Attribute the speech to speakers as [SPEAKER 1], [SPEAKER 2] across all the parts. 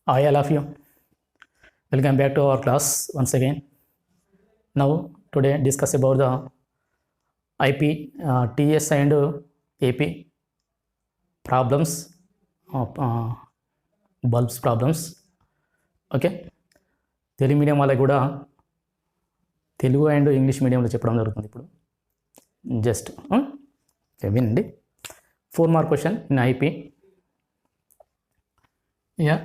[SPEAKER 1] Hi, all of you. Welcome back to our class once again. Now, today discuss about the IP, TS and AP problems, bulbs problems. Okay, Telugu medium వాళ్ళకి కూడా Telugu and English మీడియంలో చెప్పడం జరుగుతుంది ఇప్పుడు. Just వినండి. 4 mark question in IP. Yeah,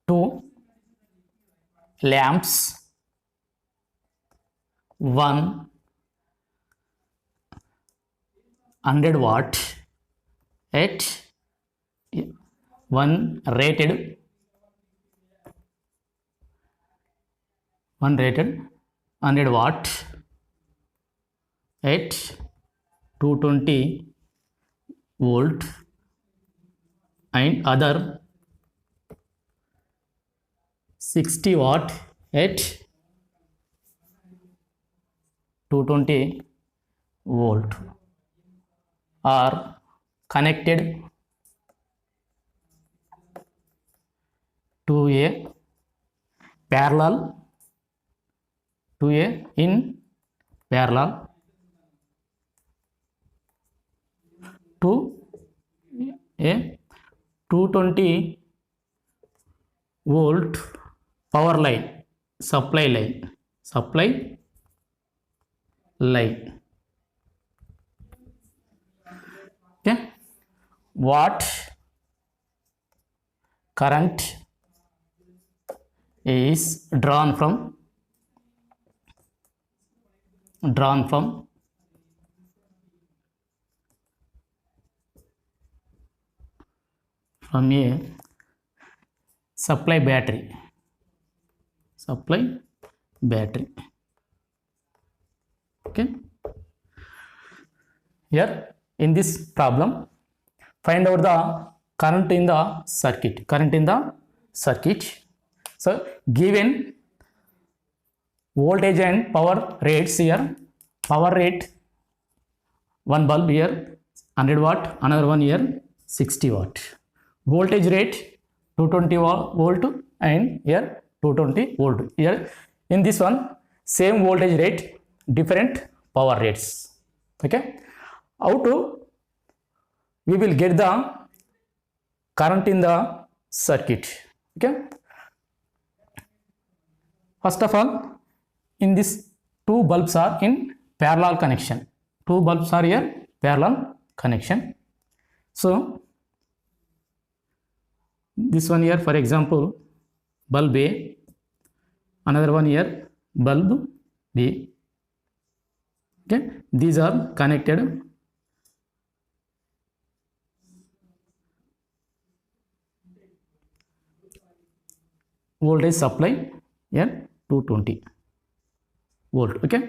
[SPEAKER 1] 2 lamps, 100 watt at 1 rated 100 watt at 220 volt and other 60 watt at 220 volt are connected to a parallel in parallel to a 220 volt power line, supply line. Okay, what current is drawn from a supply battery. Okay, here in this problem find out the current in the circuit. So given voltage and power rates here, power rate one bulb here 100 watt, another one here 60 watt. Voltage rate 220 volt and here 220 volt. Here in this one same voltage rate, different power rates. Okay, how to we will get the current in the circuit? Okay, first of all, in this 2 bulbs are in parallel connection. 2 bulbs are here parallel connection. So this one here, for example, bulb A, another one here bulb B. Okay, these are connected voltage supply here 220 volt. Okay,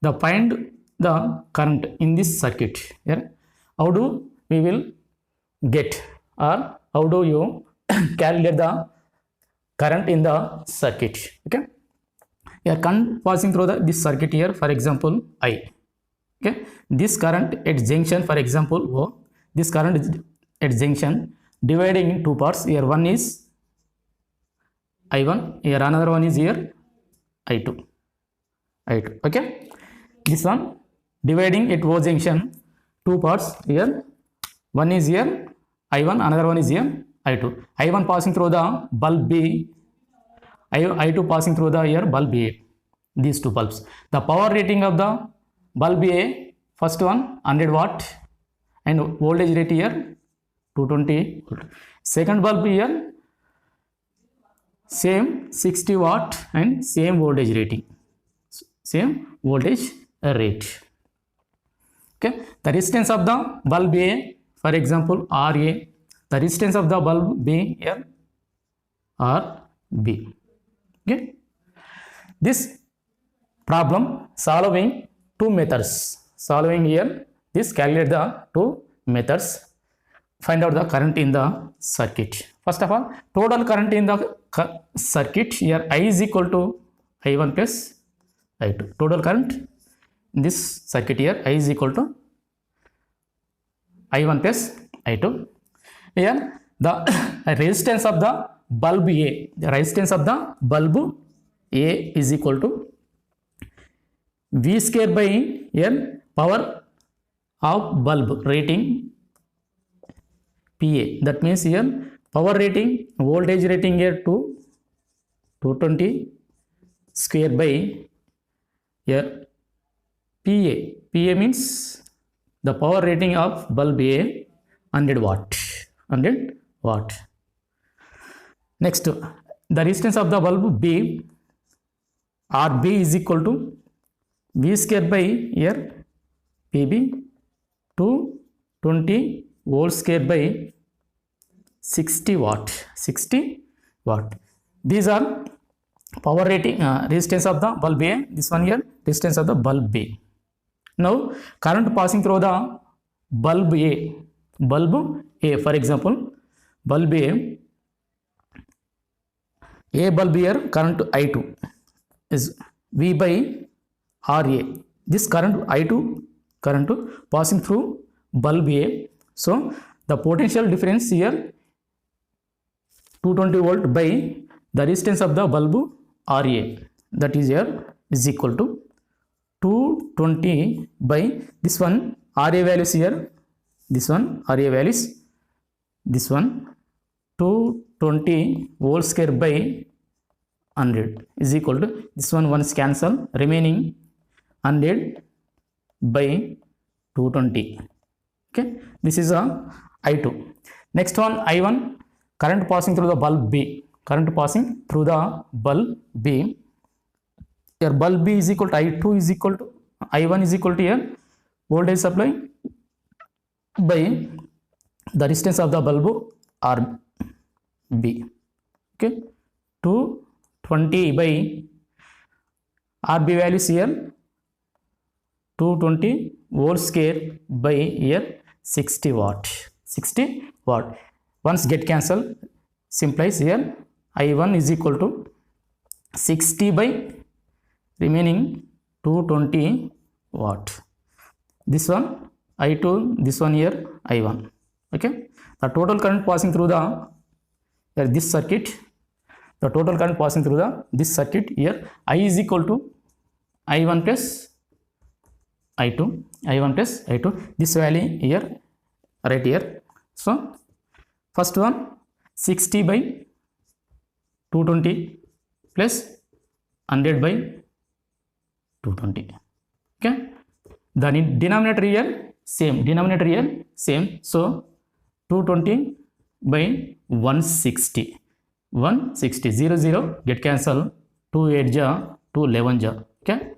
[SPEAKER 1] the find the current in this circuit here. How do we will get, or how do you calculate the current in the circuit? Okay, here current passing through this circuit here, for example I. Okay, this current at junction, for example O, this current is at junction dividing in 2 parts. Here one is I1, here another one is here I2. Okay, this one dividing at O junction 2 parts. Here one is here I1, another one is here I2. I1 passing through the bulb B, I2 passing through the here bulb A. These 2 bulbs. The power rating of the bulb A, first one 100 watt and voltage rate here 220 volt. Second bulb here same 60 watt and same voltage rating, same voltage rate. Okay, the resistance of the bulb A, for example RA, the resistance of the bulb B here RB. Okay, this problem solving 2 methods. Solving here this, calculate the 2 methods, find out the current in the circuit. First of all, total current in the circuit here I is equal to I1 plus I2. Total current in this circuit here I is equal to I1 plus I2. Here the resistance of the bulb A, the resistance of the bulb A is equal to V square by here power of bulb rating PA. That means here power rating, voltage rating here 220 square by here PA. PA means the power rating of bulb A 100 watt. 100 watt. Next, the resistance of the bulb B, RB is equal to V square by here PB 220 volt square by 60 watt. 60 watt. These are power rating, resistance of the bulb A. This one here, resistance of the bulb B. Now, current passing through the bulb A. Bulb A, for example, bulb A bulb here, current I2 is V by RA. This current I2 current passing through bulb A. So, the potential difference here 220 volt by the resistance of the bulb RA, that is here is equal to 220 by this one RA values here, this one RA values, this one 220 volt square by 100 is equal to this one, once cancel, remaining 100 by 220. Okay, this is a I2. Next one I1, current passing through the bulb B. Current passing through the bulb B. Here bulb B is equal to I2 is equal to I1 is equal to here voltage supply by the resistance of the bulb RB. Okay, 220 by RB values here 220 volt square by here 60 watt. 60 watt. Once get cancel, simplifies here I1 is equal to 60 by remaining 220 watt. This one I2, this one here I1. Okay, the total current passing through the this circuit, the total current passing through the this circuit here I is equal to I1 plus I2. I1 plus I2. This value here right here. So first one 60 by 220 plus 100 by 220. Okay, the denominator here same, denominator here same. So 220 by 160, 160, 0 0 get cancel, 2 8 ja, 2 11 ja. Okay,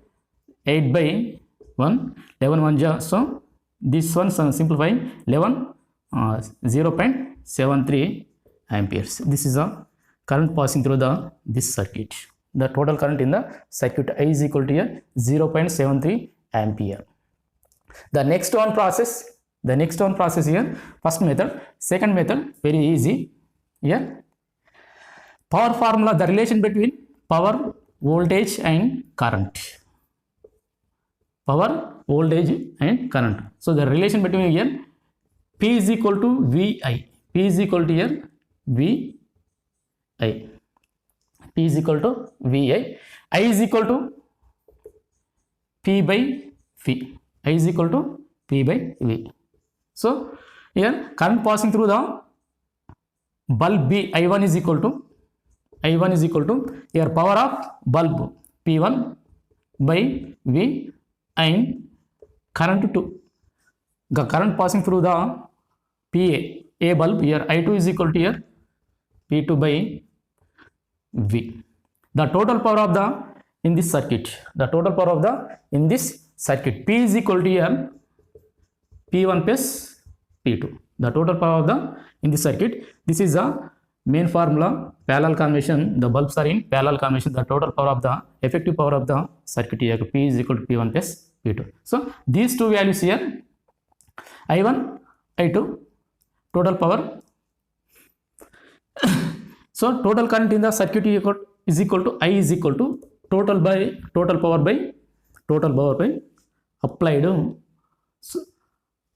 [SPEAKER 1] 8 by 1, 11 1 ja. So this one simplifying 11 0.73 amperes. This is a current passing through the this circuit. The total current in the circuit I is equal to here 0.73 ampere. The next one process here, first method. Second method, very easy. Here power formula, the relation between power, voltage and current. Power, voltage and current. So the relation between here P is equal to VI. P is equal to here VI. P is equal to VI. I is equal to P by V. I is equal to P by V. So here current passing through the bulb B, I1 is equal to here power of bulb P1 by V and current to the current passing through the PA A bulb here I2 is equal to here P2 by V. The total power of the in this circuit, the total power of the in this circuit P is equal to here P1 plus P2. The total power of the in this circuit, this is the main formula, parallel conversion. The bulbs are in parallel conversion. The total power of the effective power of the circuit here P is equal to P1 plus P2. So these two values here I1 I2 total power. So total current in the circuit is equal to I is equal to total power by applied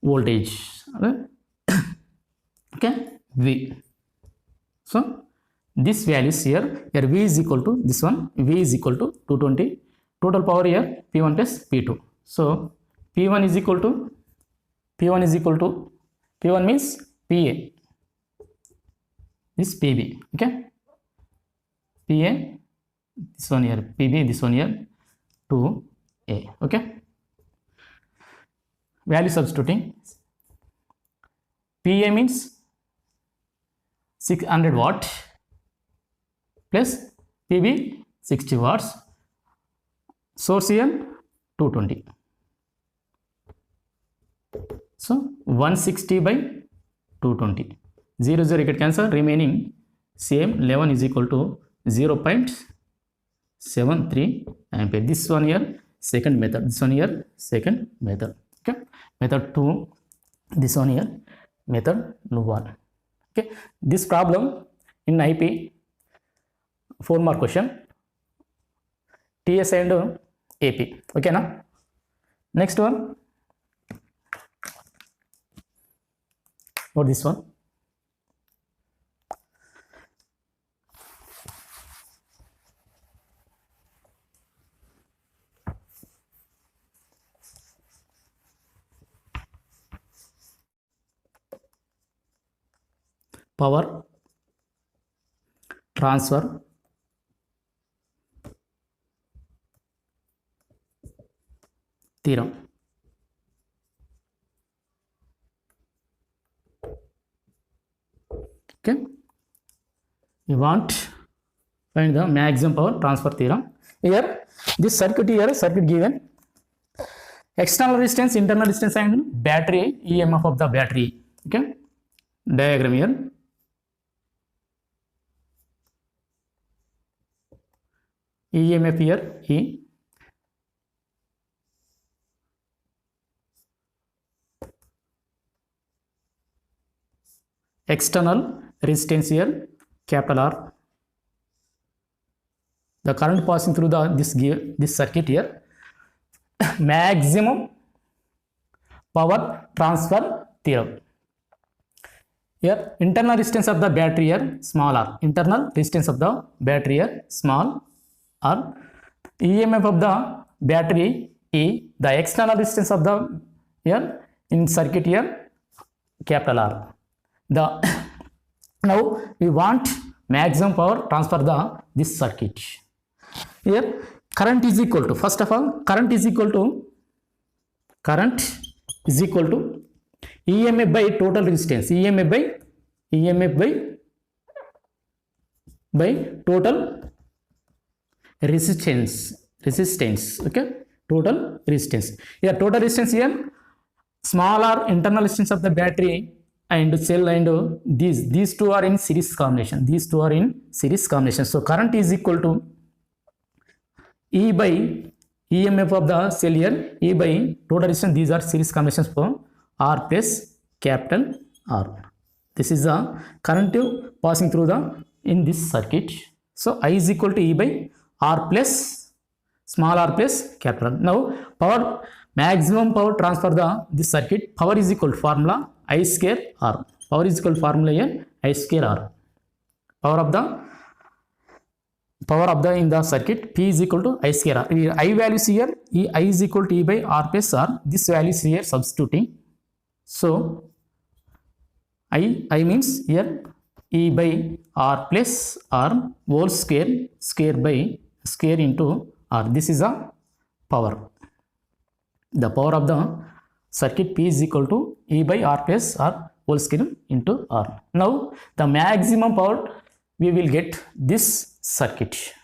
[SPEAKER 1] voltage. Okay, V. So this values here V is equal to this one, V is equal to 220. Total power here P1 plus P2. So P1 is equal to P1 means PA. This PB. Okay, PA, this one here PB, this one here 2A. Okay, value substituting. PA means 600 watt plus PB 60 watts. Source here 220. So 160 by 220. 0 0 get cancel, remaining same 11 is equal to 0.73 ampere. This one here second method, this one here second method. Okay, method 2, this one here method 1. Okay, this problem in IP 4 mark question, TS and AP. Okay now, next one, or this one. Power transfer theorem. Okay, you want find the maximum power transfer theorem. Here this circuit given external resistance, internal resistance and battery EMF of the battery. Okay, diagram here. EMF here E, external resistance here capital R. The current passing through this circuit here. Maximum power transfer theorem. Here internal resistance of the battery here small r, internal resistance of the battery here small r, EMF of the battery E, the external resistance of the here in circuit here capital R. The now we want maximum power transfer this circuit. Here current is equal to, first of all current is equal to EMF by total resistance, EMF by total resistance. Okay, total resistance. Here total resistance here small r, internal resistance of the battery and cell, and these two are in series combination. So current is equal to E by EMF of the cell here, E by total resistance. These are series combinations for R plus capital R. This is the current passing through in this circuit. So I is equal to E by R plus small r plus capital. Now power, maximum power transfer this circuit, power is equal to formula I square R. Power is equal to formula here I square R. Power of the in the circuit P is equal to I square R. I values here I is equal to E by R plus R. This value is here substituting. So I means here E by R plus R whole square by square into R. This is a power. The power of the circuit P is equal to E by R plus R whole square into R. Now the maximum power we will get this circuit.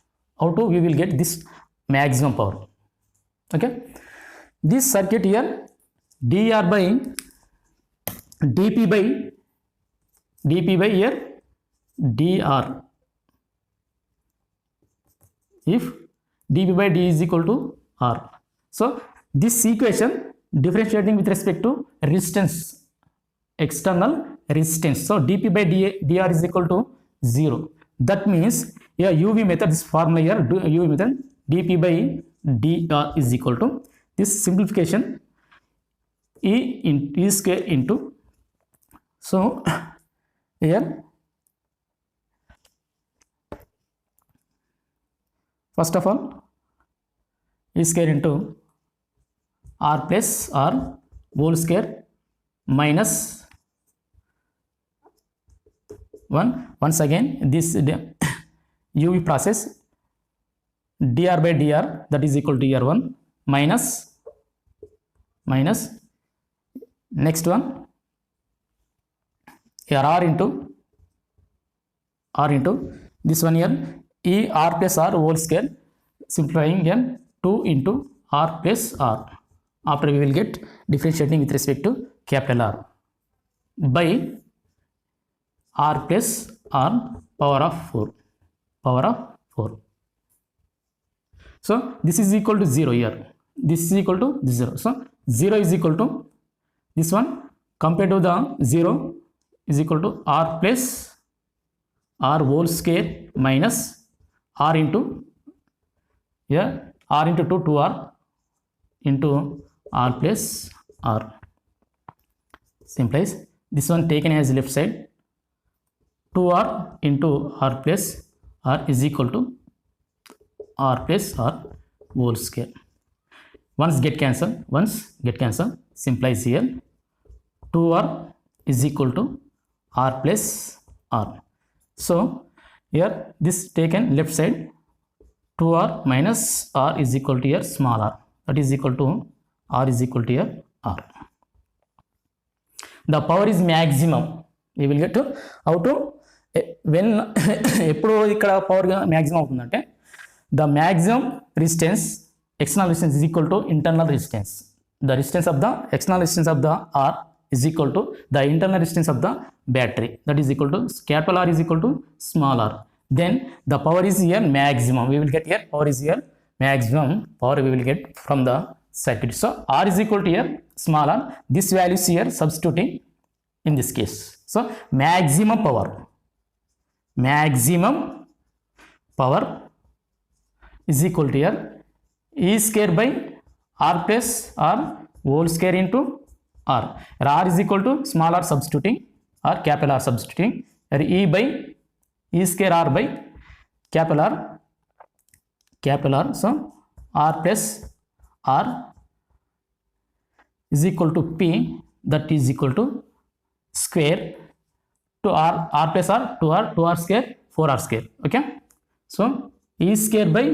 [SPEAKER 1] How to we will get this maximum power? Okay, this circuit here dr by dp by here dr. If dp by d is equal to R, so this equation differentiating with respect to resistance, external resistance. So dp by dr is equal to 0. That means here UV method, this formula here UV method dp by dr is equal to this simplification E square into, so here first of all E square into R plus R whole square minus 1. Once again this UV process dr by dr, that is equal to dr1 minus next one here r into this one here E r plus r whole square, simplifying here 2 into r plus r. After we will get differentiating with respect to capital R by r plus r power of 4. So this is equal to 0 here. This is equal to 0. So 0 is equal to this one compared to the 0 is equal to r plus r whole square minus r into here r into 2r into r plus r. Simplifies this one taken as left side 2r into r plus r is equal to r plus r whole square. Once get cancel simplifies here 2r is equal to r plus r. So here this taken left side 2r minus r is equal to here small r, that is equal to r is equal to here r. The power is maximum. We will get to how to when ఎప్పుడు ఇక్కడ power maximum అవుతుందంటే the maximum resistance external resistance is equal to internal resistance. The resistance of the external resistance of the R is equal to the internal resistance of the battery, that is equal to capital R is equal to small r. Then the power is here maximum. We will get here power is here maximum power we will get from the circuit. So R is equal to here small r. This value is here substituting in this case. So maximum power is equal to here E square by R plus R whole square into R. R is equal to small r substituting or capital R substituting, E by E square R by capital R. So R plus R is equal to P, that is equal to square to R plus R, 2R square, 4R square. Okay. So E square by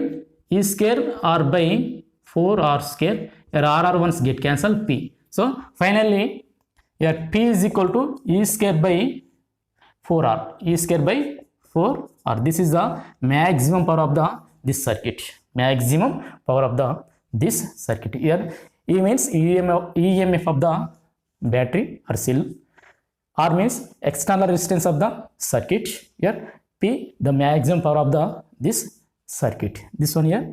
[SPEAKER 1] E square R by 4R square, here R once get cancel P. So finally here P is equal to E square by 4R, E square by 4R. This is the maximum power of this circuit. Maximum power of this circuit. Here E means EMF of the battery or cell. R means external resistance of the circuit. Here P the maximum power of this circuit. This one here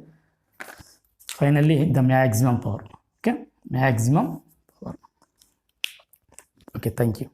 [SPEAKER 1] finally the maximum power. Okay, maximum power. Okay, thank you.